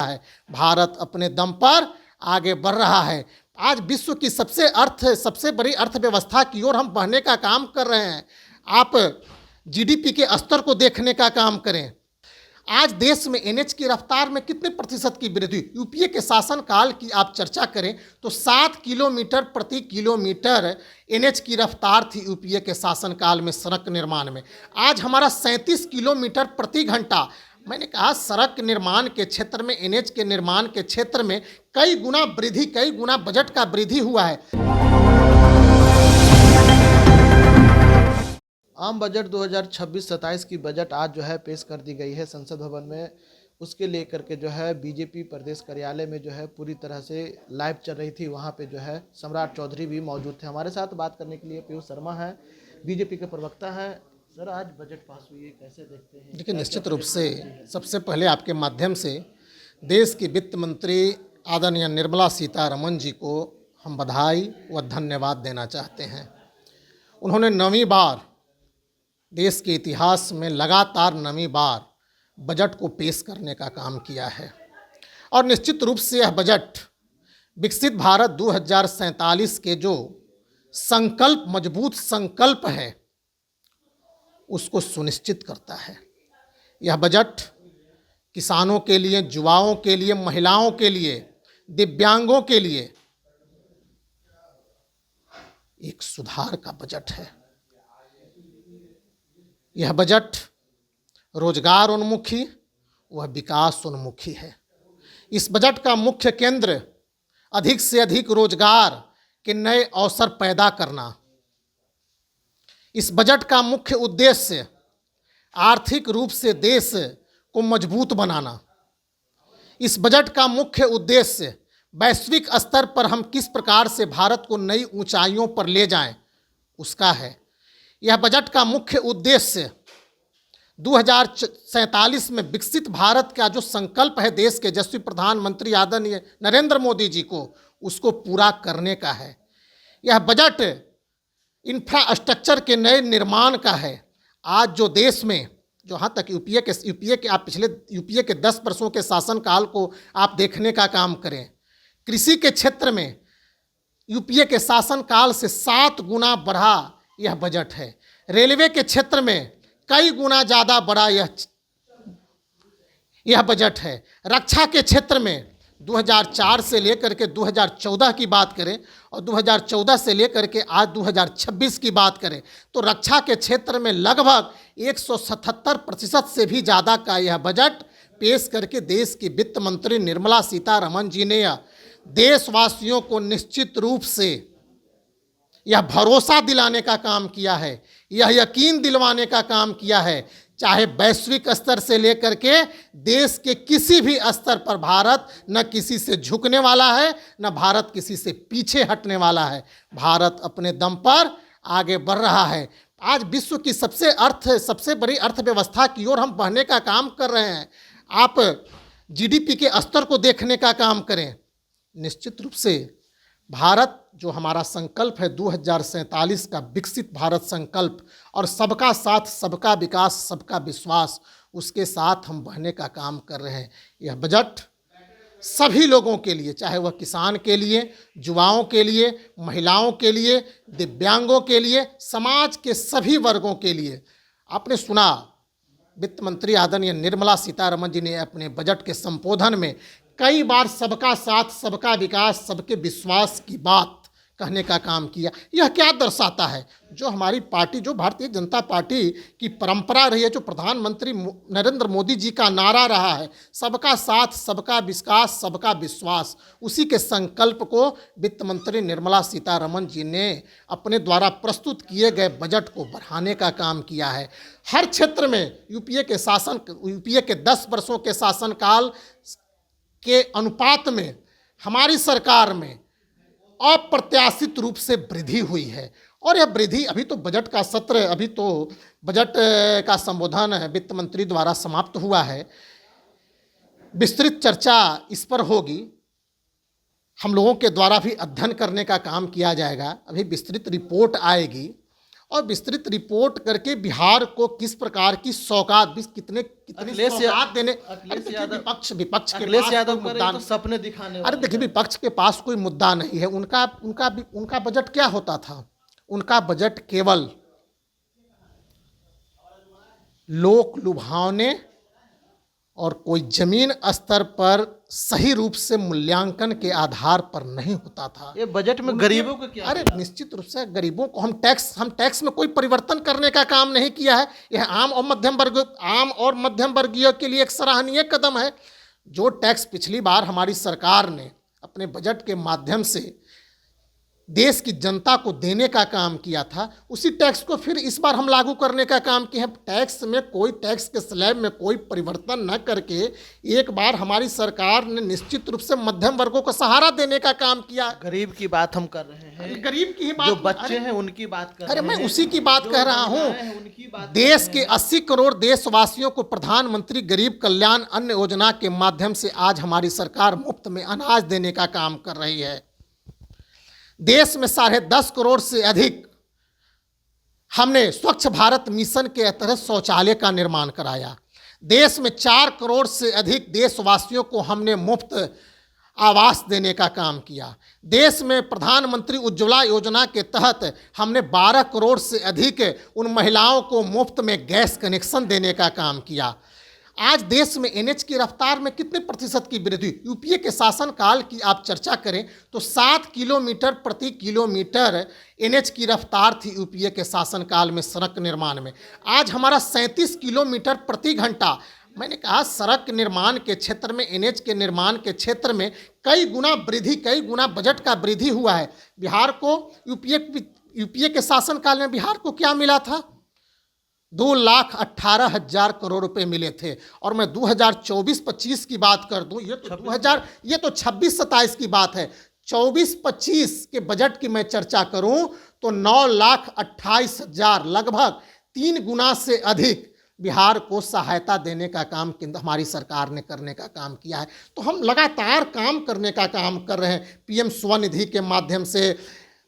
है। भारत अपने दम पर आगे बढ़ रहा है। आज विश्व की सबसे बड़ी अर्थव्यवस्था की ओर हम बढ़ने का काम कर रहे हैं। आप जीडीपी के स्तर को देखने का काम करें। आज देश में एनएच की रफ्तार में कितने प्रतिशत की वृद्धि? यूपीए के शासनकाल की आप चर्चा करें तो 7 किलोमीटर प्रति किलोमीटर एनएच की रफ्तार थी यूपीए के शासनकाल में सड़क निर्माण में। आज हमारा 37 किलोमीटर प्रति घंटा। मैंने कहा सड़क निर्माण के क्षेत्र में, एनएच के निर्माण के क्षेत्र में कई गुना वृद्धि, कई गुना बजट का वृद्धि हुआ है। आम बजट 2026-27 की बजट आज जो है पेश कर दी गई है संसद भवन में। उसके लेकर के जो है बीजेपी प्रदेश कार्यालय में जो है पूरी तरह से लाइव चल रही थी। वहाँ पे जो है सम्राट चौधरी भी मौजूद थे। हमारे साथ बात करने के लिए पीयूष शर्मा है, बीजेपी के प्रवक्ता हैं। सर, आज बजट पास हुई है, कैसे देखते हैं? देखिए, निश्चित रूप से सबसे पहले आपके माध्यम से देश की वित्त मंत्री आदरणीय निर्मला सीतारमण जी को हम बधाई व धन्यवाद देना चाहते हैं। उन्होंने 9वीं बार देश के इतिहास में लगातार 9वीं बार बजट को पेश करने का काम किया है और निश्चित रूप से यह बजट विकसित भारत 2047 के जो संकल्प, मजबूत संकल्प है, उसको सुनिश्चित करता है। यह बजट किसानों के लिए, युवाओं के लिए, महिलाओं के लिए, दिव्यांगों के लिए एक सुधार का बजट है। यह बजट रोजगार उन्मुखी व विकास उन्मुखी है। इस बजट का मुख्य केंद्र अधिक से अधिक रोजगार के नए अवसर पैदा करना। इस बजट का मुख्य उद्देश्य आर्थिक रूप से देश को मजबूत बनाना। इस बजट का मुख्य उद्देश्य वैश्विक स्तर पर हम किस प्रकार से भारत को नई ऊंचाइयों पर ले जाएं, उसका है। यह बजट का मुख्य उद्देश्य 2047 में विकसित भारत का जो संकल्प है देश के यशस्वी प्रधानमंत्री आदरणीय नरेंद्र मोदी जी को, उसको पूरा करने का है। यह बजट इंफ्रास्ट्रक्चर के नए निर्माण का है। आज जो देश में, जो यहाँ तक यूपीए के आप पिछले यूपीए के 10 वर्षों के शासनकाल को आप देखने का काम करें, कृषि के क्षेत्र में यूपीए के शासनकाल से 7 गुना बढ़ा यह बजट है। रेलवे के क्षेत्र में कई गुना ज़्यादा बड़ा यह बजट है। रक्षा के क्षेत्र में 2004 से लेकर के 2014 की बात करें और 2014 से लेकर के आज 2026 की बात करें तो रक्षा के क्षेत्र में लगभग 177% से भी ज़्यादा का यह बजट पेश करके देश की वित्त मंत्री निर्मला सीतारमण जी ने देशवासियों को निश्चित रूप से यह भरोसा दिलाने का काम किया है, यह यकीन दिलवाने का काम किया है, चाहे वैश्विक स्तर से लेकर के देश के किसी भी स्तर पर भारत न किसी से झुकने वाला है, न भारत किसी से पीछे हटने वाला है। भारत अपने दम पर आगे बढ़ रहा है। आज विश्व की सबसे बड़ी अर्थव्यवस्था की ओर हम बढ़ने का काम कर रहे हैं। आप जीडीपी के स्तर को देखने का काम करें। निश्चित रूप से भारत जो हमारा संकल्प है 2047 का विकसित भारत संकल्प और सबका साथ, सबका विकास, सबका विश्वास, उसके साथ हम बढ़ने का काम कर रहे हैं। यह बजट सभी लोगों के लिए, चाहे वह किसान के लिए, युवाओं के लिए, महिलाओं के लिए, दिव्यांगों के लिए, समाज के सभी वर्गों के लिए। आपने सुना वित्त मंत्री आदरणीय निर्मला सीतारमण जी ने अपने बजट के संबोधन में कई बार सबका साथ, सबका विकास, सबके विश्वास की बात कहने का काम किया। यह क्या दर्शाता है? जो हमारी पार्टी, जो भारतीय जनता पार्टी की परंपरा रही है, जो प्रधानमंत्री नरेंद्र मोदी जी का नारा रहा है, सबका साथ, सबका विकास, सबका विश्वास, उसी के संकल्प को वित्त मंत्री निर्मला सीतारमण जी ने अपने द्वारा प्रस्तुत किए गए बजट को बढ़ाने का काम किया है। हर क्षेत्र में यूपीए के 10 वर्षों के शासनकाल के अनुपात में हमारी सरकार में अप्रत्याशित रूप से वृद्धि हुई है। और यह वृद्धि, अभी तो बजट का सत्र, अभी तो बजट का संबोधन वित्त मंत्री द्वारा समाप्त हुआ है। विस्तृत चर्चा इस पर होगी, हम लोगों के द्वारा भी अध्ययन करने का काम किया जाएगा। अभी विस्तृत रिपोर्ट आएगी और विस्तृत रिपोर्ट करके बिहार को किस प्रकार की सौगात कितनी सौगात देने। अरे देखिए, विपक्ष के अखिलेश पास यादव कोई करे मुद्दा तो सपने दिखाने अरे वाले देखिए, हैं। विपक्ष के पास कोई मुद्दा नहीं है। उनका बजट क्या होता था? उनका बजट केवल लोक लुभावने और कोई जमीन स्तर पर सही रूप से मूल्यांकन के आधार पर नहीं होता था। ये बजट में गरीबों को क्या अरे निश्चित रूप से गरीबों को हम टैक्स में कोई परिवर्तन करने का काम नहीं किया है। यह आम और मध्यम वर्गीय के लिए एक सराहनीय कदम है। जो टैक्स पिछली बार हमारी सरकार ने अपने बजट के माध्यम से देश की जनता को देने का काम किया था, उसी टैक्स को फिर इस बार हम लागू करने का काम किया है। टैक्स के स्लैब में कोई परिवर्तन न करके एक बार हमारी सरकार ने निश्चित रूप से मध्यम वर्गों को सहारा देने का काम किया। गरीब की बात हम कर रहे हैं, गरीब की ही बात, जो बच्चे हैं उनकी बात कर रहे अरे हैं। मैं उसी की बात कह रहा हूँ। उनकी बात देश के 80 करोड़ देशवासियों को प्रधानमंत्री गरीब कल्याण अन्न योजना के माध्यम से आज हमारी सरकार मुफ्त में अनाज देने का काम कर रही है। देश में 10.5 करोड़ से अधिक हमने स्वच्छ भारत मिशन के तहत शौचालय का निर्माण कराया। देश में 4 करोड़ से अधिक देशवासियों को हमने मुफ्त आवास देने का काम किया। देश में प्रधानमंत्री उज्ज्वला योजना के तहत हमने 12 करोड़ से अधिक उन महिलाओं को मुफ्त में गैस कनेक्शन देने का काम किया। आज देश में एनएच की रफ्तार में कितने प्रतिशत की वृद्धि? यूपीए के शासनकाल की आप चर्चा करें तो 7 किलोमीटर प्रति किलोमीटर एनएच की रफ्तार थी यूपीए के शासनकाल में सड़क निर्माण में। आज हमारा 37 किलोमीटर प्रति घंटा। मैंने कहा सड़क निर्माण के क्षेत्र में, एनएच के निर्माण के क्षेत्र में कई गुना बजट का वृद्धि हुआ है। बिहार को यूपीए के शासनकाल में बिहार को क्या मिला था? 2,18,000 करोड़ रुपए मिले थे। और मैं 2024-25 की बात कर दूं, ये तो 26-27 की बात है। 24-25 के बजट की मैं चर्चा करूं तो 9,28,000, लगभग 3 गुना से अधिक बिहार को सहायता देने का काम हमारी सरकार ने करने का काम किया है। तो हम लगातार काम करने का काम कर रहे हैं। पीएम स्वनिधि के माध्यम से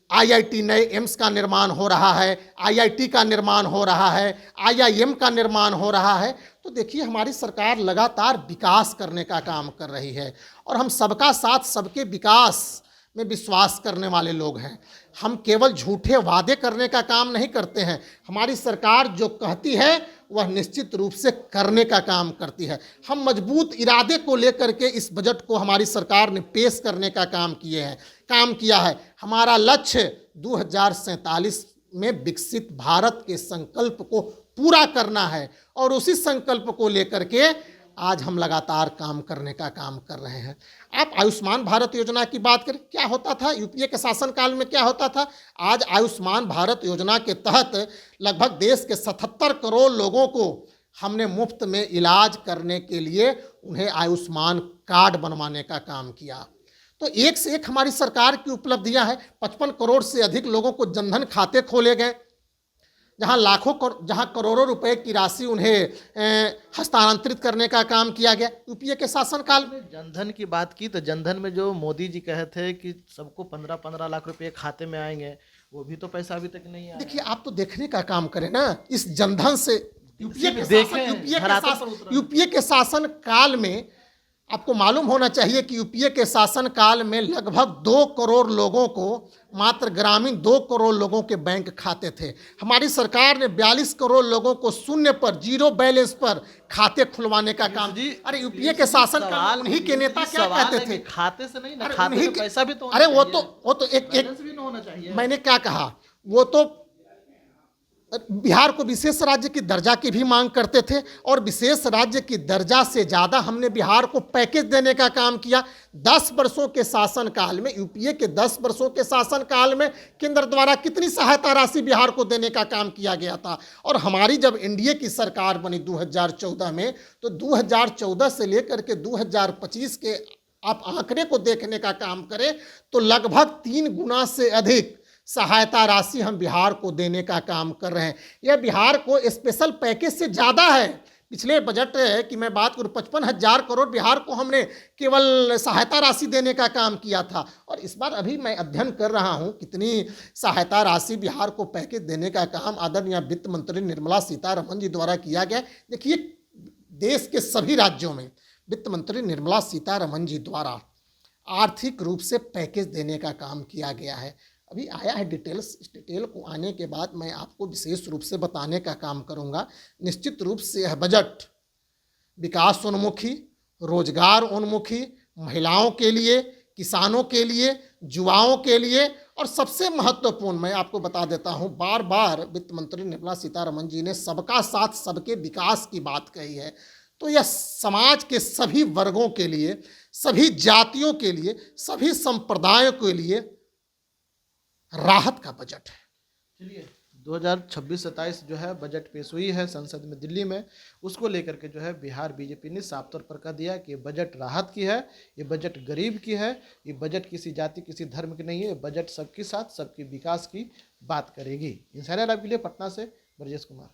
आईआईटी नए एम्स का निर्माण हो रहा है, आईआईटी का निर्माण हो रहा है, आईआईएम का निर्माण हो रहा है। तो देखिए हमारी सरकार लगातार विकास करने का काम कर रही है और हम सबका साथ सबके विकास में विश्वास करने वाले लोग हैं। हम केवल झूठे वादे करने का काम नहीं करते हैं। हमारी सरकार जो कहती है वह निश्चित रूप से करने का काम करती है। हम मजबूत इरादे को लेकर के इस बजट को हमारी सरकार ने पेश करने का काम किया है। हमारा लक्ष्य 2047 में विकसित भारत के संकल्प को पूरा करना है और उसी संकल्प को लेकर के आज हम लगातार काम करने का काम कर रहे हैं। आप आयुष्मान भारत योजना की बात करें, क्या होता था यूपीए के शासनकाल में? क्या होता था? आज आयुष्मान भारत योजना के तहत लगभग देश के 77 करोड़ लोगों को हमने मुफ्त में इलाज करने के लिए उन्हें आयुष्मान कार्ड बनवाने का काम किया। तो एक से एक हमारी सरकार की उपलब्धियां हैं। 55 करोड़ से अधिक लोगों को जनधन खाते खोले गए, जहां करोड़ों रुपए की राशि उन्हें हस्तांतरित करने का काम किया गया यूपीए के शासनकाल में। जनधन की बात की तो जनधन में जो मोदी जी कहे थे कि सबको 15-15 लाख रुपए खाते में आएंगे, वो भी तो पैसा अभी तक नहीं आया। देखिए आप तो देखने का काम करें ना, इस जनधन से यूपीए के शासन काल में आपको मालूम होना चाहिए कि यूपीए के शासन काल में लगभग 2 करोड़ लोगों को, मात्र ग्रामीण 2 करोड़ लोगों के बैंक खाते थे। हमारी सरकार ने 42 करोड़ लोगों को शून्य पर, जीरो बैलेंस पर खाते खुलवाने का काम। अरे यूपीए के शासन काल उन्हीं के नेता क्या कहते थे? खाते से नहीं ना, खाते में पैसा भी तो, अरे वो तो एक भी होना चाहिए। मैंने क्या कहा, वो तो बिहार को विशेष राज्य की दर्जा की भी मांग करते थे और विशेष राज्य की दर्जा से ज़्यादा हमने बिहार को पैकेज देने का काम किया। 10 वर्षों के शासनकाल में, यूपीए के 10 वर्षों के शासनकाल में केंद्र द्वारा कितनी सहायता राशि बिहार को देने का काम किया गया था। और हमारी जब एनडीए की सरकार बनी 2014 में, तो 2014 से लेकर के 2025 के आप आंकड़े को देखने का काम करें तो लगभग 3 गुना से अधिक सहायता राशि हम बिहार को देने का काम कर रहे हैं। यह बिहार को स्पेशल पैकेज से ज़्यादा है। पिछले बजट की मैं बात करूँ 55,000 करोड़ बिहार को हमने केवल सहायता राशि देने का काम किया था, और इस बार अभी मैं अध्ययन कर रहा हूँ कितनी सहायता राशि बिहार को पैकेज देने का काम आदरणीय वित्त मंत्री निर्मला सीतारमण जी द्वारा किया गया। देखिए, देश के सभी राज्यों में वित्त मंत्री निर्मला सीतारमण जी द्वारा आर्थिक रूप से पैकेज देने का काम किया गया है। अभी आया है डिटेल्स, इस डिटेल को आने के बाद मैं आपको विशेष रूप से बताने का काम करूंगा। निश्चित रूप से यह बजट विकास उन्मुखी, रोजगार उन्मुखी, महिलाओं के लिए, किसानों के लिए, युवाओं के लिए, और सबसे महत्वपूर्ण मैं आपको बता देता हूं, बार बार वित्त मंत्री निर्मला सीतारमण जी ने सबका साथ सबके विकास की बात कही है। तो यह समाज के सभी वर्गों के लिए, सभी जातियों के लिए, सभी संप्रदायों के लिए राहत का बजट है। चलिए, 2026-27 जो है बजट पेश हुई है संसद में दिल्ली में, उसको लेकर के जो है बिहार बीजेपी ने साफ तौर पर कह दिया कि ये बजट राहत की है, ये बजट गरीब की है, ये बजट किसी जाति किसी धर्म की नहीं है, ये बजट सबके साथ सबके विकास की बात करेगी। इंसानियत लाइव के लिए पटना से ब्रजेश कुमार।